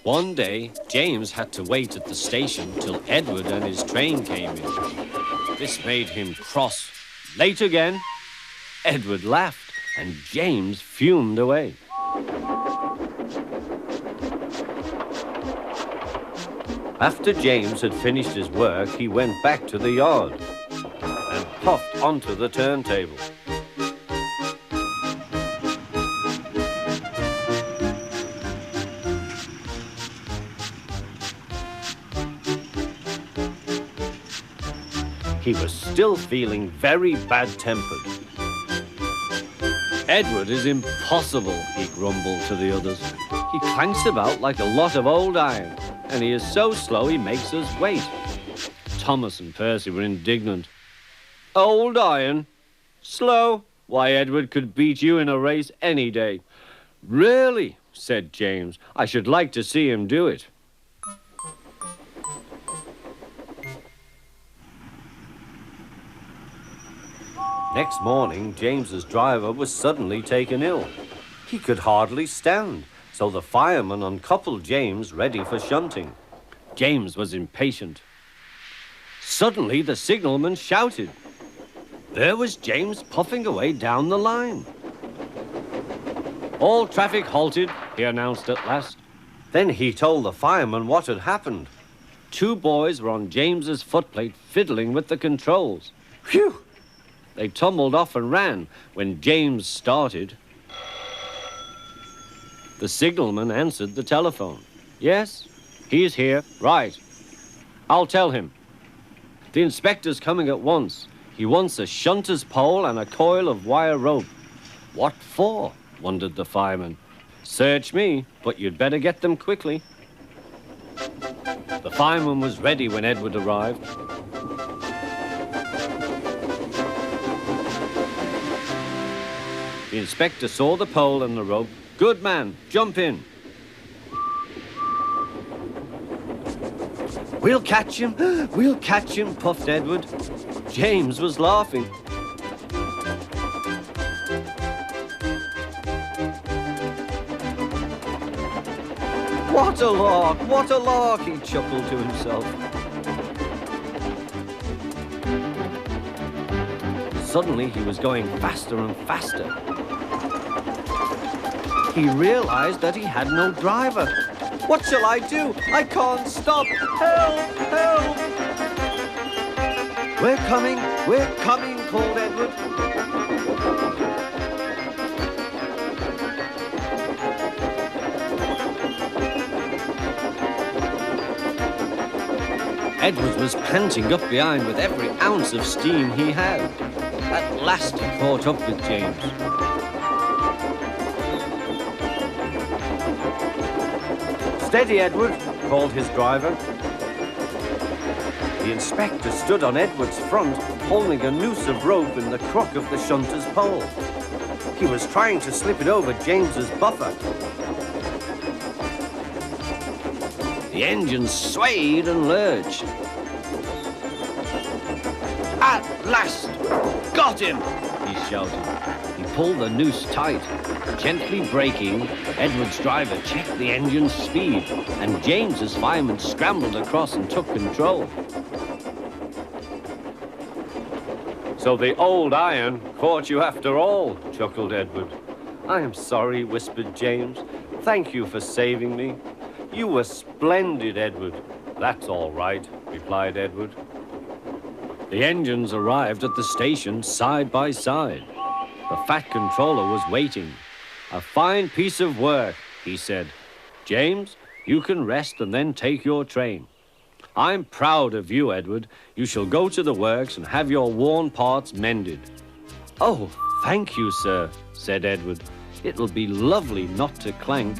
One day, James had to wait at the station till Edward and his train came in. This made him cross. Late again? Edward laughed, and James fumed away. After James had finished his work, he went back to the yard and puffed onto the turntable. He was still feeling very bad-tempered. Edward is impossible, he grumbled to the others. He clanks about like a lot of old iron, and he is so slow he makes us wait. Thomas and Percy were indignant. Old iron? Slow? Why, Edward could beat you in a race any day. Really, said James, I should like to see him do it. Next morning, James's driver was suddenly taken ill. He could hardly stand, so the fireman uncoupled James, ready for shunting. James was impatient. Suddenly, the signalman shouted. There was James puffing away down the line. All traffic halted, he announced at last. Then he told the fireman what had happened. 2 boys were on James's footplate fiddling with the controls. Phew! They tumbled off and ran when James started. The signalman answered the telephone. Yes, he's here. Right. I'll tell him. The inspector's coming at once. He wants a shunter's pole and a coil of wire rope. What for? Wondered the fireman. Search me, but you'd better get them quickly. The fireman was ready when Edward arrived. The inspector saw the pole and the rope. Good man, jump in. We'll catch him, puffed Edward. James was laughing. What a lark, he chuckled to himself. Suddenly, he was going faster and faster. He realized that he had no driver. What shall I do? I can't stop. Help! Help! We're coming, called Edward. Edward was panting up behind with every ounce of steam he had. At last he caught up with James. Steady, Edward, called his driver. The inspector stood on Edward's front, holding a noose of rope in the crook of the shunter's pole. He was trying to slip it over James's buffer. The engine swayed and lurched. At last! Got him! He shouted. He pulled the noose tight. Gently braking, Edward's driver checked the engine's speed, and James's fireman scrambled across and took control. So the old iron caught you after all, chuckled Edward. I am sorry, whispered James. Thank you for saving me. You were splendid, Edward. That's all right, replied Edward. The engines arrived at the station side by side. The fat controller was waiting. A fine piece of work, he said. James, you can rest and then take your train. I'm proud of you, Edward. You shall go to the works and have your worn parts mended. Oh, thank you, sir, said Edward. It'll be lovely not to clank.